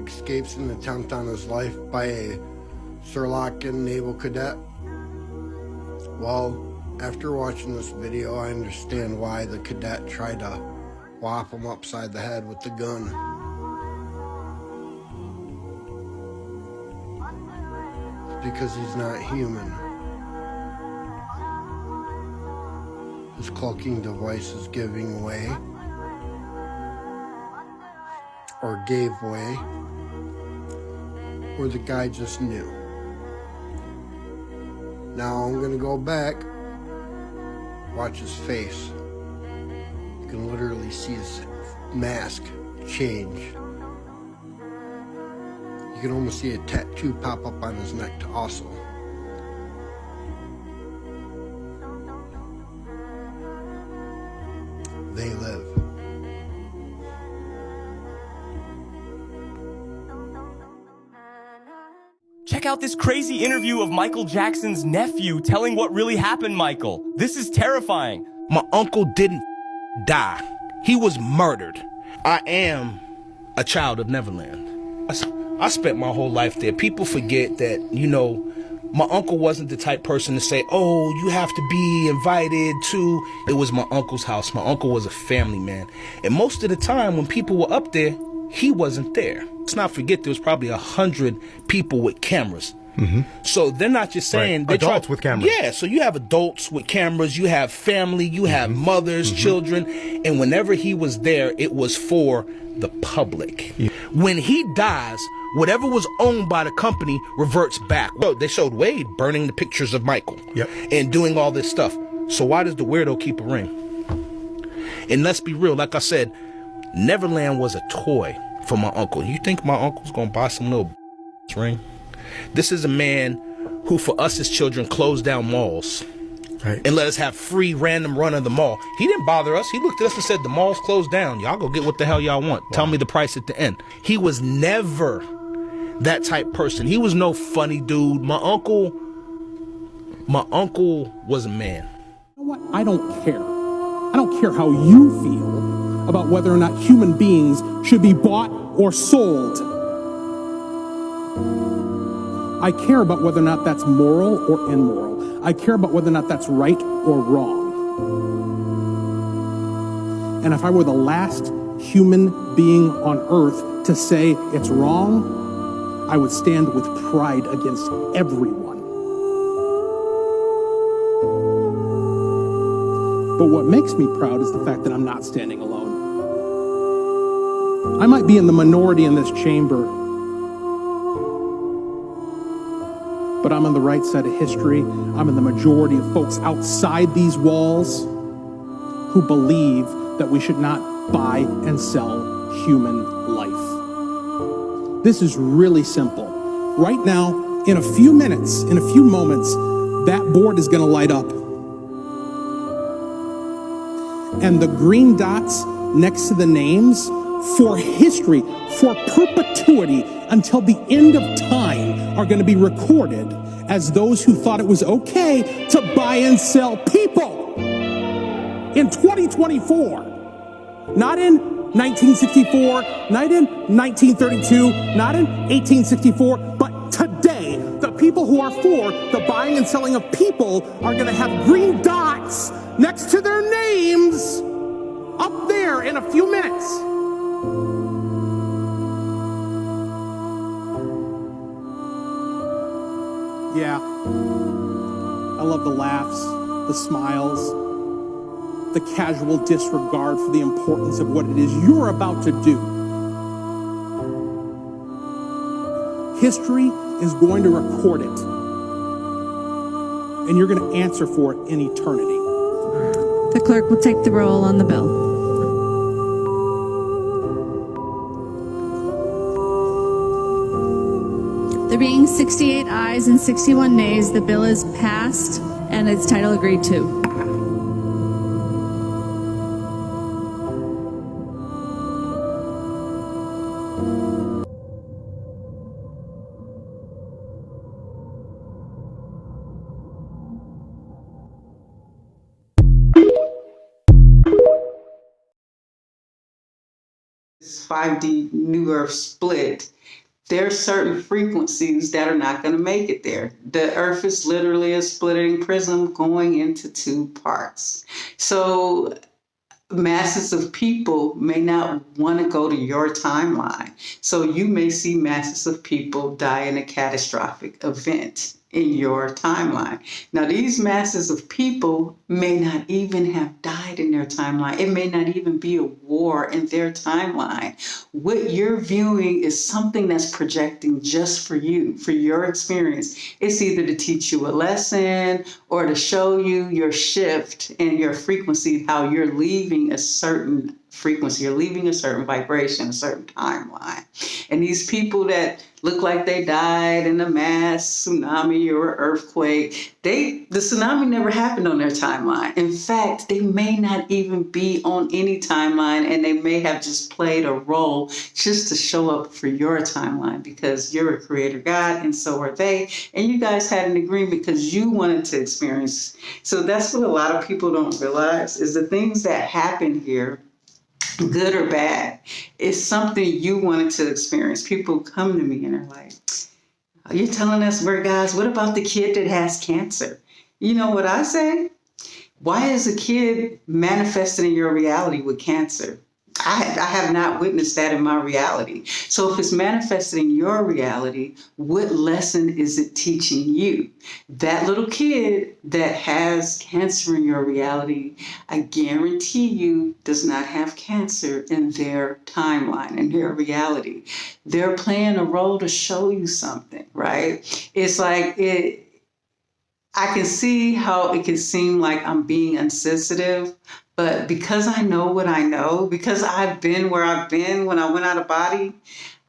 escapes an attempt on his life by a Sri Lankan naval cadet. Well, after watching this video, I understand why the cadet tried to whop him upside the head with the gun. Because he's not human. His cloaking device is giving way, or gave way, or the guy just knew. Now I'm gonna go back, watch his face. You can literally see his mask change. You can almost see a tattoo pop up on his neck also. They live. Check out this crazy interview of Michael Jackson's nephew telling what really happened, Michael. This is terrifying. My uncle didn't die. He was murdered. I am a child of Neverland. I spent my whole life there. People forget that, you know, my uncle wasn't the type person to say, oh, you have to be invited to. It was my uncle's house. My uncle was a family man. And most of the time when people were up there, he wasn't there. Let's not forget there was probably 100 people with cameras. Mm-hmm. So they're not just saying... Right. Adults with cameras. Yeah, so you have adults with cameras, you have family, you have mothers, children. And whenever he was there, it was for the public. Yeah. When he dies, whatever was owned by the company reverts back. Well, they showed Wade burning the pictures of Michael and doing all this stuff. So why does the weirdo keep a ring? And let's be real, like I said, Neverland was a toy for my uncle. You think my uncle's gonna buy some little ring? This is a man who, for us as children, closed down malls and let us have free random run of the mall. He didn't bother us. He looked at us and said, the mall's closed down. Y'all go get what the hell y'all want. Wow. Tell me the price at the end. He was never that type person. He was no funny dude. My uncle was a man. You know what? I don't care. I don't care how you feel about whether or not human beings should be bought or sold. I care about whether or not that's moral or immoral. I care about whether or not that's right or wrong. And if I were the last human being on earth to say it's wrong, I would stand with pride against everyone. But what makes me proud is the fact that I'm not standing alone. I might be in the minority in this chamber, but I'm on the right side of history. I'm in the majority of folks outside these walls who believe that we should not buy and sell human life. This is really simple. Right now, in a few minutes, in a few moments, that board is going to light up. And the green dots next to the names for history, for perpetuity, until the end of time, are going to be recorded as those who thought it was okay to buy and sell people in 2024. Not in 1964, not in 1932, not in 1864, but today, the people who are for the buying and selling of people are going to have green dots next to their names up there in a few minutes. Yeah, I love the laughs, the smiles, the casual disregard for the importance of what it is you're about to do. History is going to record it, and you're going to answer for it in eternity. The clerk will take the roll on the bill. There being 68 ayes and 61 nays, the bill is passed and its title agreed to. this 5D New Earth split, there are certain frequencies that are not going to make it there. The Earth is literally a splitting prism going into two parts. So masses of people may not want to go to your timeline. So you may see masses of people die in a catastrophic event in your timeline. Now, these masses of people may not even have died in their timeline. It may not even be a war in their timeline. What you're viewing is something that's projecting just for you, for your experience. It's either to teach you a lesson or to show you your shift and your frequency, how you're leaving a certain frequency, you're leaving a certain vibration, a certain timeline. And these people that look like they died in a mass tsunami or earthquake, the tsunami never happened on their timeline. In fact, they may not even be on any timeline, and they may have just played a role just to show up for your timeline because you're a creator God and so are they. And you guys had an agreement because you wanted to experience. So that's what a lot of people don't realize is the things that happen here, good or bad, is something you wanted to experience. People come to me and are like, you're telling us we're guys, what about the kid that has cancer? You know what I say? Why is a kid manifesting in your reality with cancer? I have not witnessed that in my reality. So if it's manifested in your reality, what lesson is it teaching you? That little kid that has cancer in your reality, I guarantee you, does not have cancer in their timeline, in their reality. They're playing a role to show you something, right? It's like I can see how it can seem like I'm being insensitive, but because I know what I know, because I've been where I've been when I went out of body,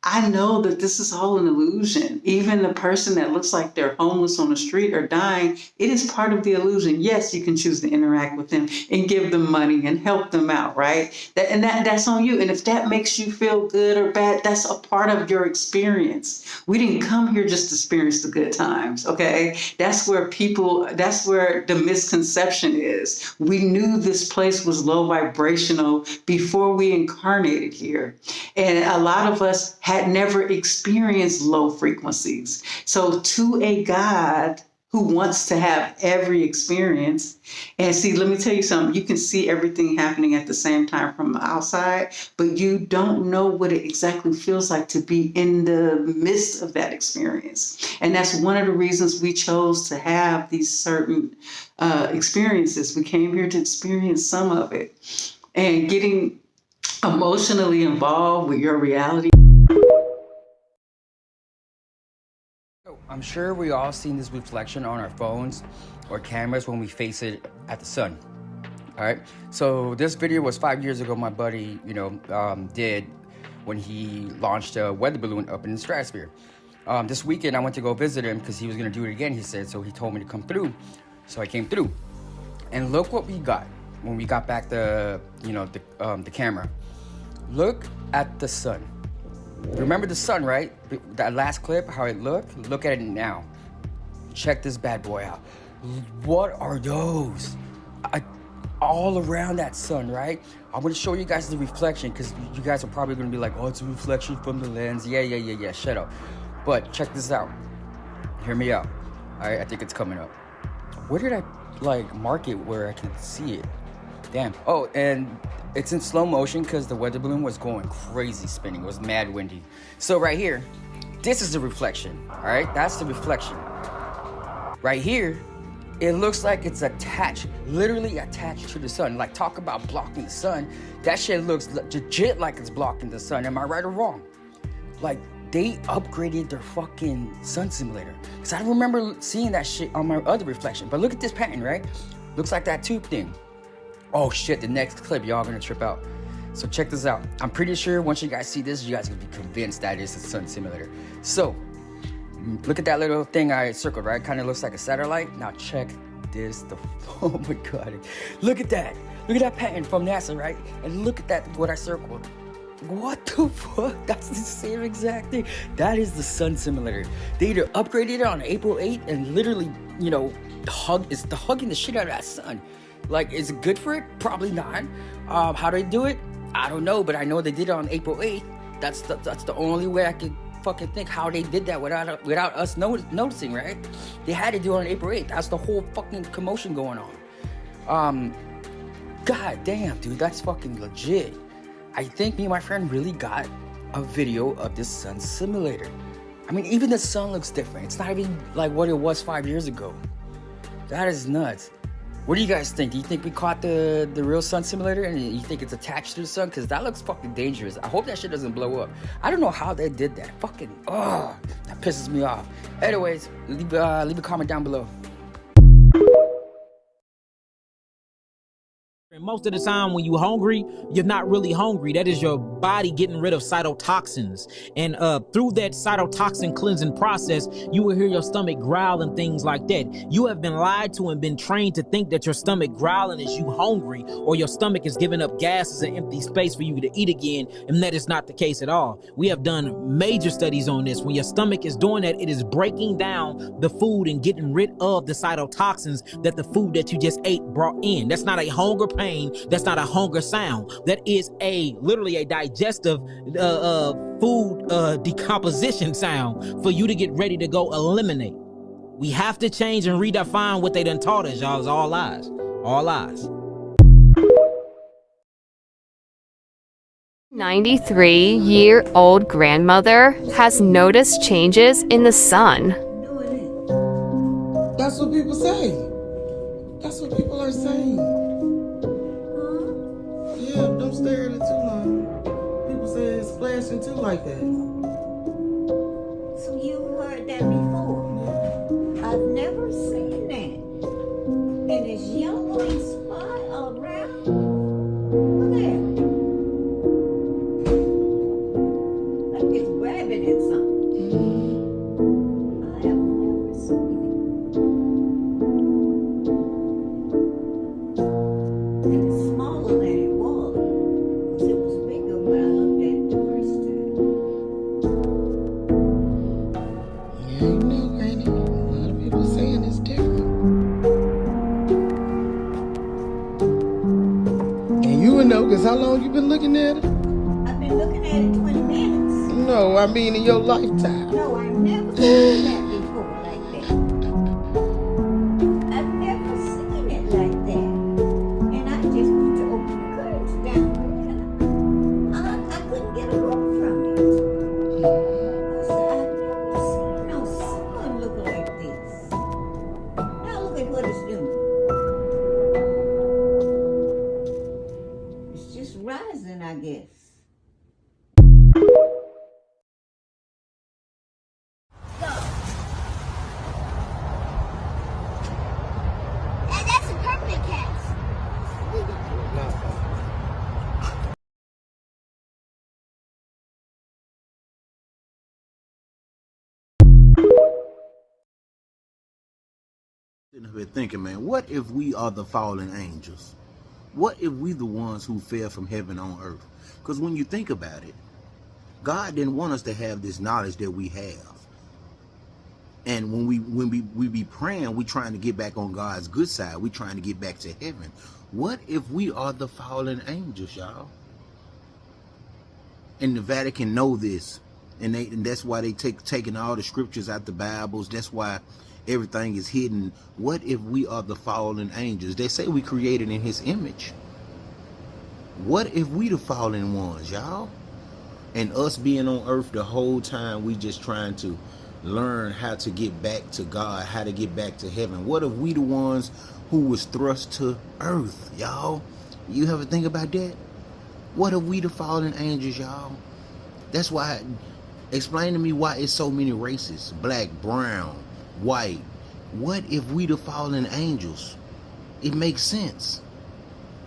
I know that this is all an illusion. Even the person that looks like they're homeless on the street or dying, it is part of the illusion. Yes, you can choose to interact with them and give them money and help them out, right? That's on you. And if that makes you feel good or bad, that's a part of your experience. We didn't come here just to experience the good times, okay? That's where the misconception is. We knew this place was low vibrational before we incarnated here. And a lot of us had never experienced low frequencies. So to a God who wants to have every experience, and see, let me tell you something, you can see everything happening at the same time from the outside, but you don't know what it exactly feels like to be in the midst of that experience. And that's one of the reasons we chose to have these certain experiences. We came here to experience some of it. And getting emotionally involved with your reality. I'm sure we all seen this reflection on our phones or cameras when we face it at the sun. All right. So this video was 5 years ago. My buddy, did when he launched a weather balloon up in the stratosphere. This weekend I went to go visit him because he was gonna do it again. He said so. He told me to come through, so I came through. And look what we got when we got back the camera. Look at the sun. Remember the sun, right? That last clip, how it looked? Look at it now. Check this bad boy out. What are those? All around that sun, right? I'm gonna show you guys the reflection because you guys are probably gonna be like, oh, it's a reflection from the lens. Yeah, shut up. But check this out. Hear me out. All right, I think it's coming up. Where did I mark it where I can see it? Damn. Oh, and it's in slow motion because the weather balloon was going crazy spinning. It was mad windy. So right here, this is the reflection. All right, that's the reflection. Right here, it looks like it's attached, literally attached to the sun. Like, talk about blocking the sun. That shit looks legit like it's blocking the sun. Am I right or wrong? Like, they upgraded their fucking sun simulator. Because I remember seeing that shit on my other reflection. But look at this pattern, right? Looks like that tube thing. Oh shit, the next clip, y'all gonna trip out. So check this out. I'm pretty sure once you guys see this, you guys gonna be convinced that it's a sun simulator. So, look at that little thing I circled, right? Kind of looks like a satellite. Now check this, oh my God. Look at that. Look at that pattern from NASA, right? And look at that, what I circled. What the fuck? That's the same exact thing. That is the sun simulator. They either upgraded it on April 8th and literally, hugging the shit out of that sun. Like, is it good for it? Probably not. How do they do it? I don't know, but I know they did it on April 8th. That's the only way I could fucking think how they did that without us noticing, right? They had to do it on April 8th. That's the whole fucking commotion going on. God damn, dude, that's fucking legit. I think me and my friend really got a video of this sun simulator. I mean, even the sun looks different. It's not even like what it was 5 years ago. That is nuts. What do you guys think? Do you think we caught the real sun simulator and you think it's attached to the sun? Because that looks fucking dangerous. I hope that shit doesn't blow up. I don't know how they did that. Fucking, that pisses me off. Anyways, leave a comment down below. And most of the time when you're hungry, you're not really hungry. That is your body getting rid of cytotoxins. And through that cytotoxin cleansing process, you will hear your stomach growl and things like that. You have been lied to and been trained to think that your stomach growling is you hungry, or your stomach is giving up gases and empty space for you to eat again. And that is not the case at all. We have done major studies on this. When your stomach is doing that, it is breaking down the food and getting rid of the cytotoxins that the food that you just ate brought in. That's not a hunger pain. That's not a hunger sound. That is literally a digestive food decomposition sound for you to get ready to go eliminate. We have to change and redefine what they done taught us, y'all. It's all lies. All lies. 93-year-old grandmother has noticed changes in the sun. That's what people say. That's what people are saying. Yeah, don't stare at it too long. People say it's flashing too like that. So you heard that before? Yeah. I've never seen that. And it's yellowing spot around. Look there. Like it's grabbing at something. I have never seen it. And it's smaller than it was. Because it was bigger when I looked at it the first time. Yeah, you know, Granny. A lot of people saying it's different. And you would know, because how long you been looking at it? I've been looking at it 20 minutes. No, I mean in your lifetime. No, I've never seen that before like that. I've never seen it like that. And I just put to open the curtains down and I couldn't get a look from it. I said, I've never seen no sun look like this. Now look at what it's doing. It's just rising, I guess. And that's a permanent cast. Sitting here thinking, man, what if we are the fallen angels? What if we the ones who fell from heaven on earth? Because when you think about it, God didn't want us to have this knowledge that we have. And when we be praying, we trying to get back on God's good side. We trying to get back to heaven. What if we are the fallen angels, y'all? And the Vatican know this, and that's why they taking all the scriptures out the Bibles. That's why everything is hidden. What if we are the fallen angels? They say we created in His image. What if we the fallen ones, y'all? And us being on earth the whole time, we just trying to learn how to get back to God, how to get back to heaven. What if we the ones who was thrust to earth, y'all? You ever think about that? What if we the fallen angels, y'all? That's why, explain to me why it's so many races, black, brown, white. What if we the fallen angels? It makes sense.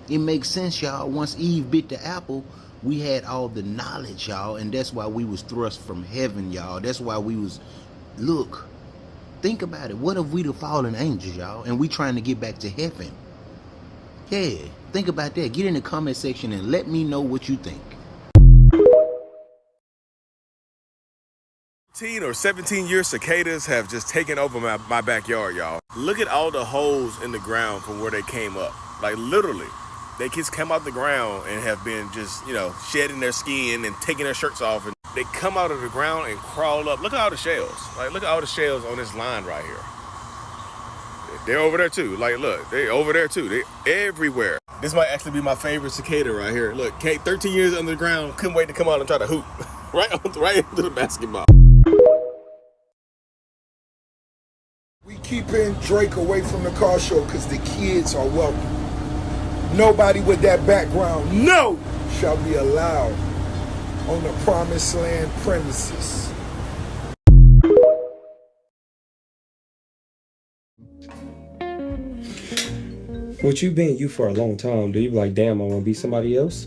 It makes sense, y'all. Once Eve bit the apple, we had all the knowledge, y'all, and that's why we was thrust from heaven, y'all. That's why we was, look, think about it. What if we the fallen angels, y'all, and we trying to get back to heaven? Yeah, think about that. Get in the comment section and let me know what you think. 16 or 17-year cicadas have just taken over my backyard, y'all. Look at all the holes in the ground from where they came up. Like literally, They kids come out the ground and have been just, you know, shedding their skin and taking their shirts off, and they come out of the ground and crawl up. Look at all the shells. Like, look at all the shells on this line right here. They're over there too. Like, look, they over there too. They everywhere. This might actually be my favorite cicada right here. Look, Kate, 13 years under the ground, couldn't wait to come out and try to hoop right into the basketball. We keeping Drake away from the car show because the kids are welcome. Nobody with that background, no, shall be allowed on the Promised Land premises. What you been you for a long time? Do you be like, damn, I want to be somebody else?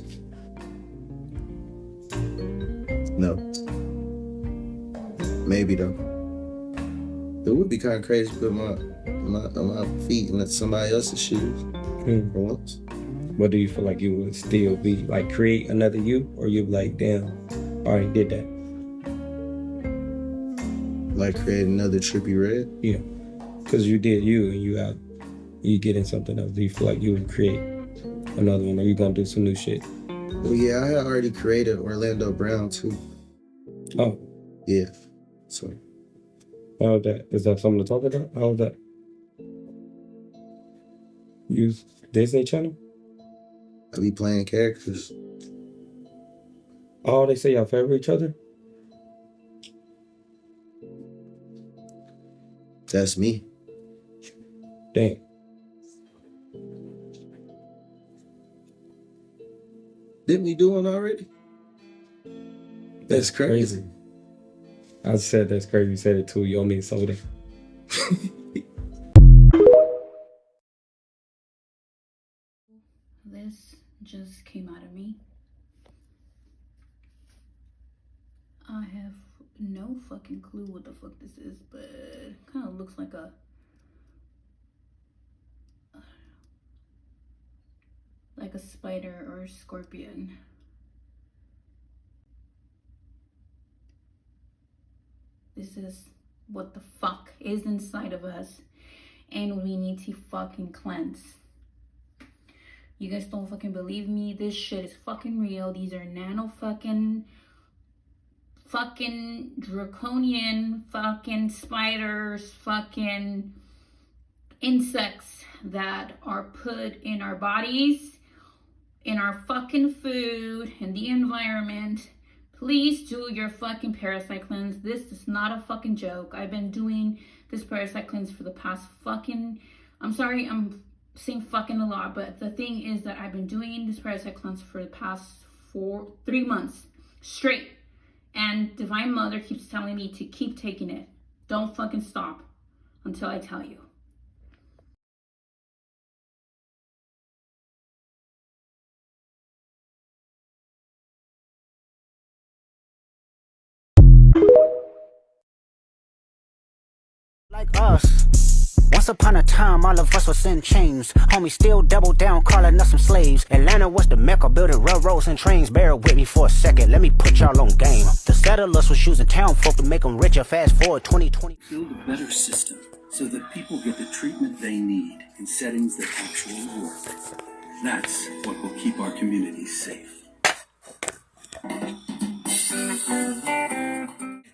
No. Maybe though. It would be kind of crazy to put my feet in somebody else's shoes for once. What do you feel like you would still be like, create another you, or you be like, damn, I already did that? Like create another Trippie Redd? Yeah, because you did you, and you get in something else. Do you feel like you would create another one, or you gonna do some new shit? Well, yeah, I had already created Orlando Brown too. Oh. Yeah, so. How was that? Is that something to talk about? How was that? Use Disney Channel? I be playing characters. Oh, they say y'all favor each other? That's me. Damn. Didn't we do one already? That's crazy. I said that's crazy. You said it too. You owe me a soda. This just came out of me. I have no fucking clue what the fuck this is, but it kind of looks like a spider or a scorpion. This is what the fuck is inside of us, and we need to fucking cleanse. You guys don't fucking believe me? This shit is fucking real. These are nano fucking draconian fucking spiders, fucking insects that are put in our bodies, in our fucking food, in the environment. Please do your fucking parasite cleanse. This is not a fucking joke. I've been doing this parasite cleanse for the past fucking, I'm sorry, I'm saying fucking a lot, but the thing is that I've been doing this parasite cleanse for the past 3 months straight. And Divine Mother keeps telling me to keep taking it. Don't fucking stop until I tell you. Like us. Once upon a time, all of us was in chains. Homie still double down, calling us some slaves. Atlanta was the mecca, building railroads and trains. Bear with me for a second, let me put y'all on game. The settlers was using town folk to make them richer. Fast forward 2020. Build a better system so that people get the treatment they need in settings that actually work. That's what will keep our communities safe.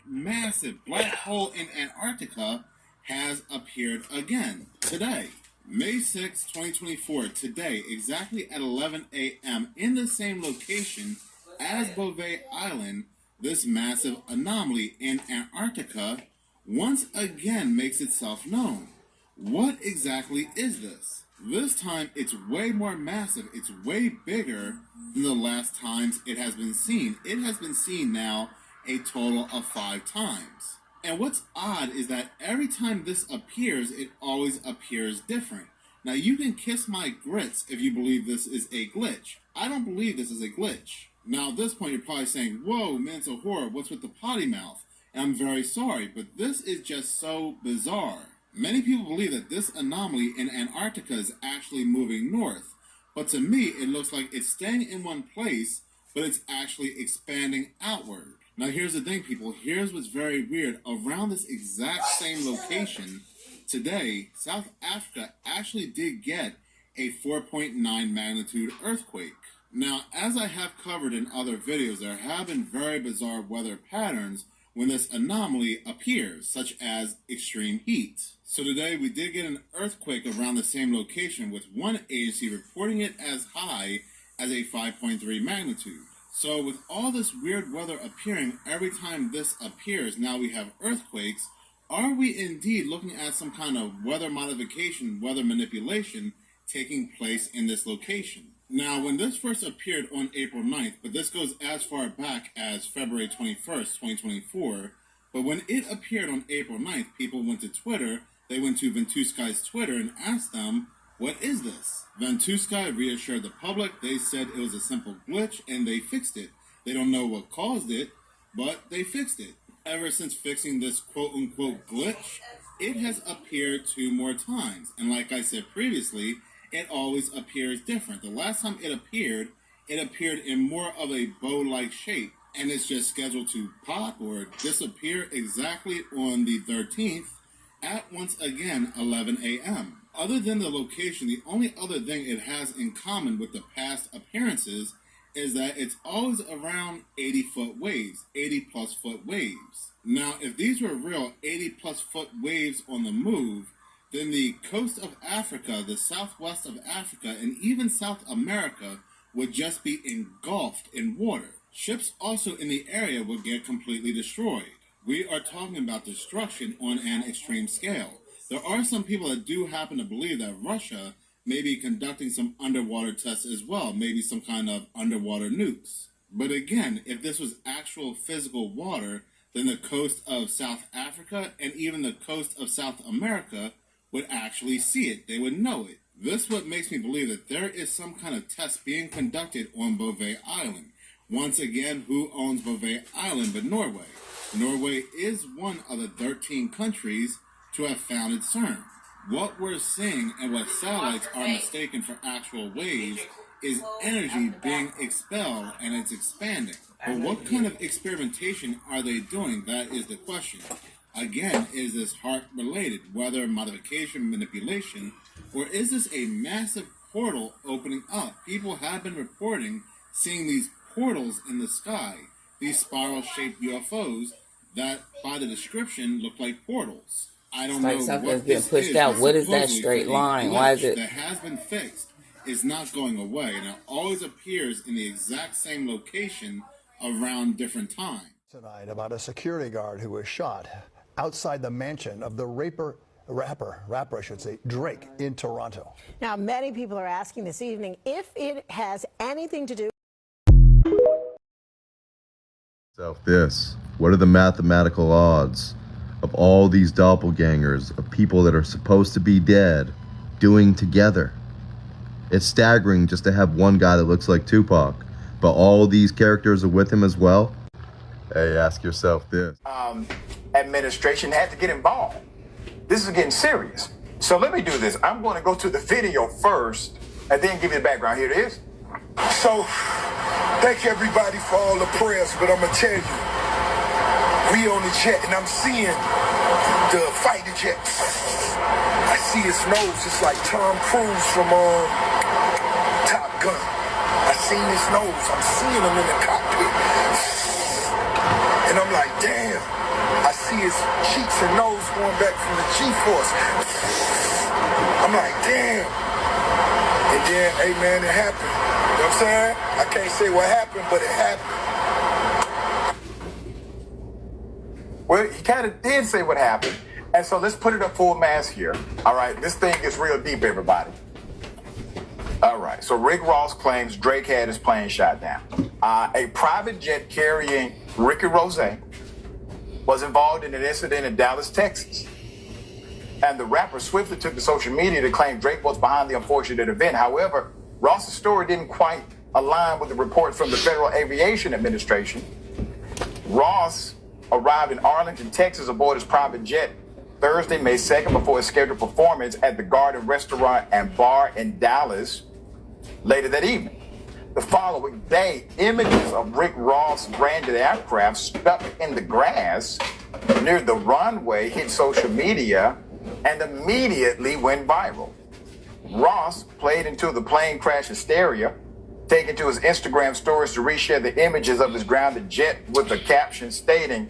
Massive black hole in Antarctica has appeared again today, May 6, 2024. Today, exactly at 11 a.m. in the same location as Bouvet Island, this massive anomaly in Antarctica once again makes itself known. What exactly is this? This time it's way more massive, it's way bigger than the last times it has been seen. It has been seen now a total of 5 times. And what's odd is that every time this appears, it always appears different. Now you can kiss my grits if you believe this is a glitch. I don't believe this is a glitch. Now at this point you're probably saying, whoa, mental horror, what's with the potty mouth? And I'm very sorry, but this is just so bizarre. Many people believe that this anomaly in Antarctica is actually moving north. But to me, it looks like it's staying in one place, but it's actually expanding outward. Now here's the thing, people. Here's what's very weird. Around this exact same location, today, South Africa actually did get a 4.9 magnitude earthquake. Now, as I have covered in other videos, there have been very bizarre weather patterns when this anomaly appears, such as extreme heat. So today we did get an earthquake around the same location, with one agency reporting it as high as a 5.3 magnitude. So with all this weird weather appearing every time this appears, now we have earthquakes. Are we indeed looking at some kind of weather modification, weather manipulation taking place in this location? Now, when this first appeared on April 9th, but this goes as far back as February 21st, 2024, but when it appeared on April 9th, people went to Twitter, they went to Ventusky's Twitter and asked them, what is this? Ventusky reassured the public. They said it was a simple glitch and they fixed it. They don't know what caused it, but they fixed it. Ever since fixing this quote-unquote glitch, it has appeared 2 more times. And like I said previously, it always appears different. The last time it appeared in more of a bow-like shape, and it's just scheduled to pop or disappear exactly on the 13th at once again 11 a.m. Other than the location, the only other thing it has in common with the past appearances is that it's always around 80-foot waves, 80-plus foot waves. Now, if these were real 80-plus foot waves on the move, then the coast of Africa, the southwest of Africa, and even South America would just be engulfed in water. Ships also in the area would get completely destroyed. We are talking about destruction on an extreme scale. There are some people that do happen to believe that Russia may be conducting some underwater tests as well, maybe some kind of underwater nukes. But again, if this was actual physical water, then the coast of South Africa and even the coast of South America would actually see it. They would know it. This is what makes me believe that there is some kind of test being conducted on Bouvet Island. Once again, who owns Bouvet Island but Norway? Norway is one of the 13 countries to have founded CERN. What we're seeing and what satellites are mistaken for actual waves is energy being expelled and it's expanding. But what kind of experimentation are they doing? That is the question. Again, is this heart-related, weather modification, manipulation, or is this a massive portal opening up? People have been reporting seeing these portals in the sky, these spiral-shaped UFOs that, by the description, look like portals. I don't know what this pushed is. out. What is that straight line? Why is it? That has been fixed is not going away, and it always appears in the exact same location around different times. Tonight about a security guard who was shot outside the mansion of the rapper, I should say, Drake in Toronto. Now, many people are asking this evening if it has anything to do. What are the mathematical odds of all these doppelgangers of people that are supposed to be dead doing together? It's staggering just to have one guy that looks like Tupac, but all these characters are with him as well. Hey, ask yourself this. Administration had to get involved. This is getting serious. So let me do this. I'm going to go to the video first and then give you the background. Here it is. So, thank everybody for all the prayers, but I'm going to tell you, we on the jet and I'm seeing the fighter jet. I see his nose. It's like Tom Cruise from Top Gun. I seen his nose. I'm seeing him in the cockpit. And I'm like, damn. I see his cheeks and nose going back from the G-force. I'm like, damn. And then, hey man, it happened. You know what I'm saying? I can't say what happened, but it happened. Well, he kind of did say what happened. And so let's put it up full mass here. All right, this thing gets real deep, everybody. All right, so Rick Ross claims Drake had his plane shot down. A private jet carrying Ricky Rose was involved in an incident in Dallas, Texas. And the rapper swiftly took to social media to claim Drake was behind the unfortunate event. However, Ross's story didn't quite align with the report from the Federal Aviation Administration. Ross arrived in Arlington, Texas aboard his private jet Thursday, May 2nd, before his scheduled performance at the Garden Restaurant and Bar in Dallas later that evening. The following day, images of Rick Ross branded aircraft stuck in the grass near the runway hit social media and immediately went viral. Ross played into the plane crash hysteria, taken to his Instagram stories to reshare the images of his grounded jet with a caption stating,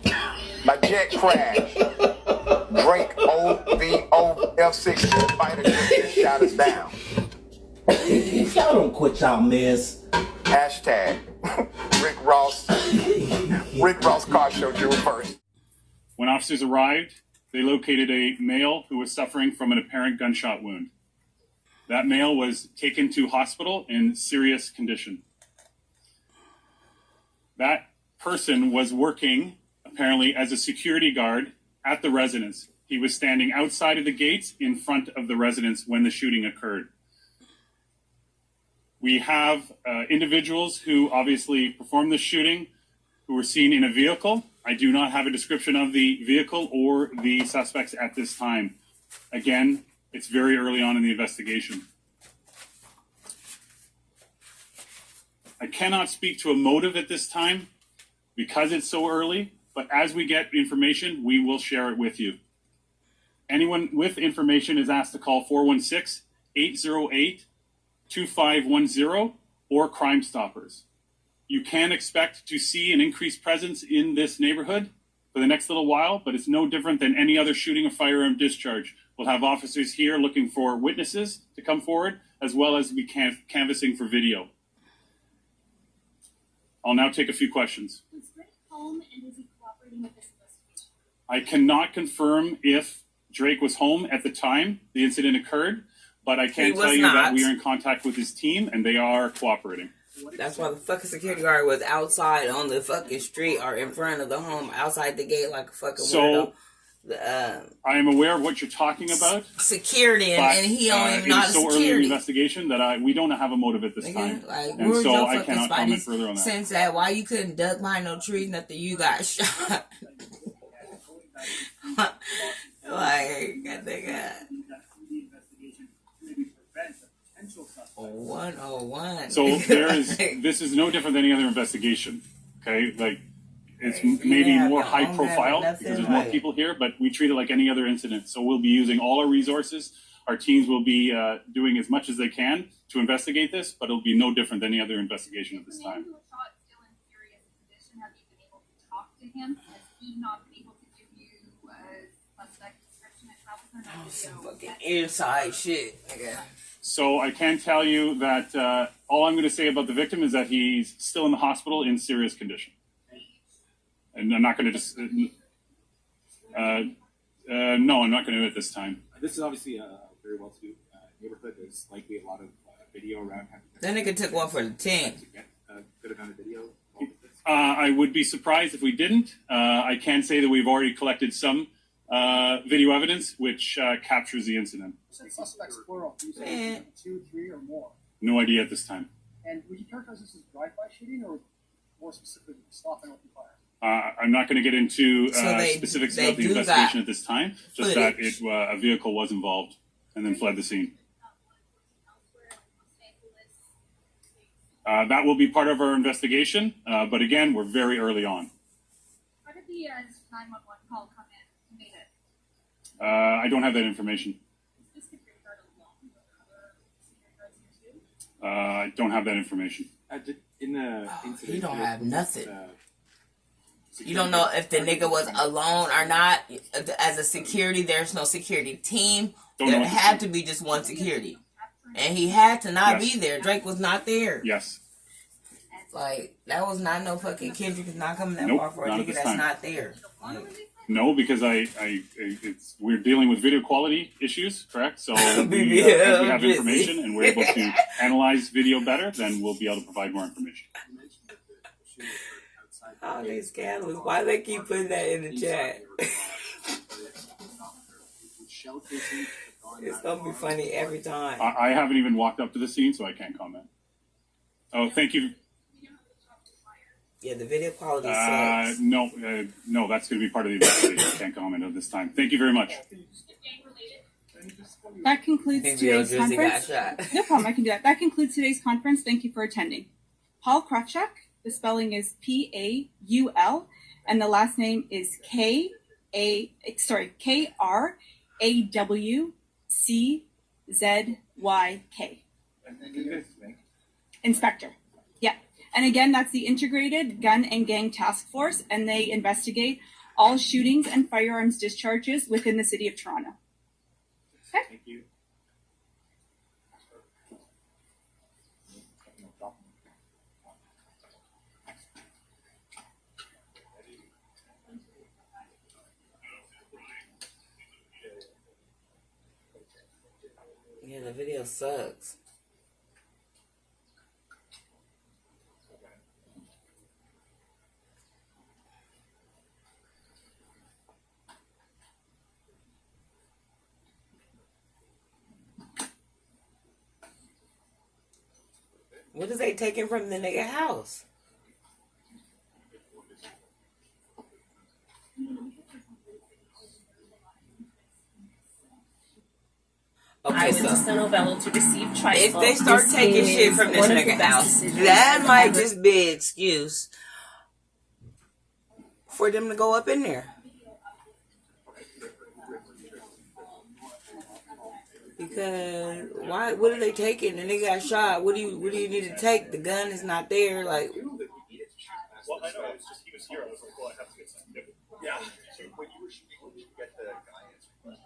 "My jet crashed. Drake OVO F-16 fighter jet shot us down." Y'all don't quit y'all mess. Hashtag Rick Ross car show June 1st. When officers arrived, they located a male who was suffering from an apparent gunshot wound. That male was taken to hospital in serious condition. That person was working, apparently, as a security guard at the residence. He was standing outside of the gates in front of the residence when the shooting occurred. We have individuals who obviously performed the shooting who were seen in a vehicle. I do not have a description of the vehicle or the suspects at this time. Again, it's very early on in the investigation. I cannot speak to a motive at this time because it's so early, but as we get information, we will share it with you. Anyone with information is asked to call 416-808-2510 or Crime Stoppers. You can expect to see an increased presence in this neighborhood for the next little while, but it's no different than any other shooting or firearm discharge. We'll have officers here looking for witnesses to come forward, as well as be canvassing for video. I'll now take a few questions. Was Drake home and is he cooperating with this investigation? I cannot confirm if Drake was home at the time the incident occurred, but I can tell you that we are in contact with his team and they are cooperating. That's why the fucking security guard was outside on the fucking street or in front of the home, outside the gate like a fucking weirdo. I am aware of what you're talking about. Security, and he don't even know how to so early in the investigation that we don't have a motive at this time. Like, and so I cannot comment further on that. Since that, why you couldn't duck behind no trees, nothing, you got shot. Like, I think 101. So this is no different than any other investigation. Okay, like it's maybe more high profile because there's more people here, but we treat it like any other incident. So we'll be using all our resources. Our teams will be doing as much as they can to investigate this, but it'll be no different than any other investigation at this time. The man who was shot still in serious condition. Have you been able to talk to him? Has he not been able to give you a suspect description? How was there no video? Some fucking inside shit. Okay. So I can tell you that all I'm going to say about the victim is that he's still in the hospital in serious condition. And I'm not going to just... no, I'm not going to at this time. This is obviously a very well-to-do neighborhood. There's likely a lot of video around. That nigga took one for the team. Good amount of video. I would be surprised if we didn't. I can say that we've already collected some video evidence which captures the incident. Suspects plural. You say 2, 3, or more. No idea at this time. And would you characterize this as drive-by shooting or more specifically stopping open fire? I'm not going to get into specifics about the investigation at this time. Just that a vehicle was involved and then fled the scene. That will be part of our investigation, but again, we're very early on. How did the 911 call come in? Who made it? I don't have that information. Is this security guard alone with other security guards here too? I don't have that information. In the incident, you don't have nothing. You don't know if the nigga was alone or not. As a security, there's no security team. There had to be just one security. And he had to not be there. Drake was not there. Yes. Like, that was not no fucking Kendrick is not coming that far for a nigga that's not there. Like, no, because we're dealing with video quality issues, correct? So if we have information and we're able to analyze video better, then we'll be able to provide more information. Oh, these scandals. Why they keep putting that in the chat? It's going to be funny every time. I haven't even walked up to the scene, so I can't comment. Oh, thank you. Yeah, the video quality sucks. No, that's going to be part of the investigation. I can't comment at this time. Thank you very much. That concludes today's conference. No problem, I can do that. That concludes today's conference. Thank you for attending. Paul Krawchuk, the spelling is P-A-U-L, and the last name is K-R-A-W-C-K. Inspector. Yeah. And again, that's the Integrated Gun and Gang Task Force, and they investigate all shootings and firearms discharges within the city of Toronto. Okay. Thank you. Yeah, the video sucks. What is they taking from the nigga house? I went to Sonovelo to receive tricycle. If they start taking shit from this nigga house, that might just be an excuse for them to go up in there. Because why? What are they taking? And they got shot. What do you need to take? The gun is not there. Like. Well, I know. It's just he was here. I was like, well, I have to get something different. Yeah. So when you were shooting, did you get the guidance request?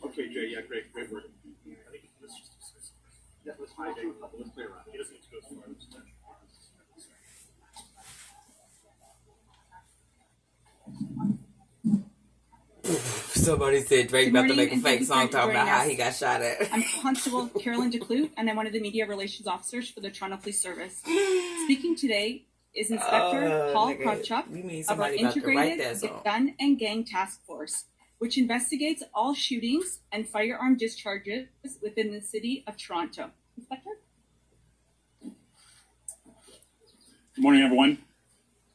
Okay, Jay. Yeah, great work. I think let's just yeah, let's play around. He doesn't need to go as far as that. Somebody said Drake about to make a fake song talking about how he got shot at. I'm Constable Carolyn DeClute, and I'm one of the media relations officers for the Toronto Police Service. Speaking today is Inspector Paul Kravchuk of our Integrated Gun and Gang Task Force, which investigates all shootings and firearm discharges within the city of Toronto. Inspector? Good morning, everyone.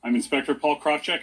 I'm Inspector Paul Kravchuk.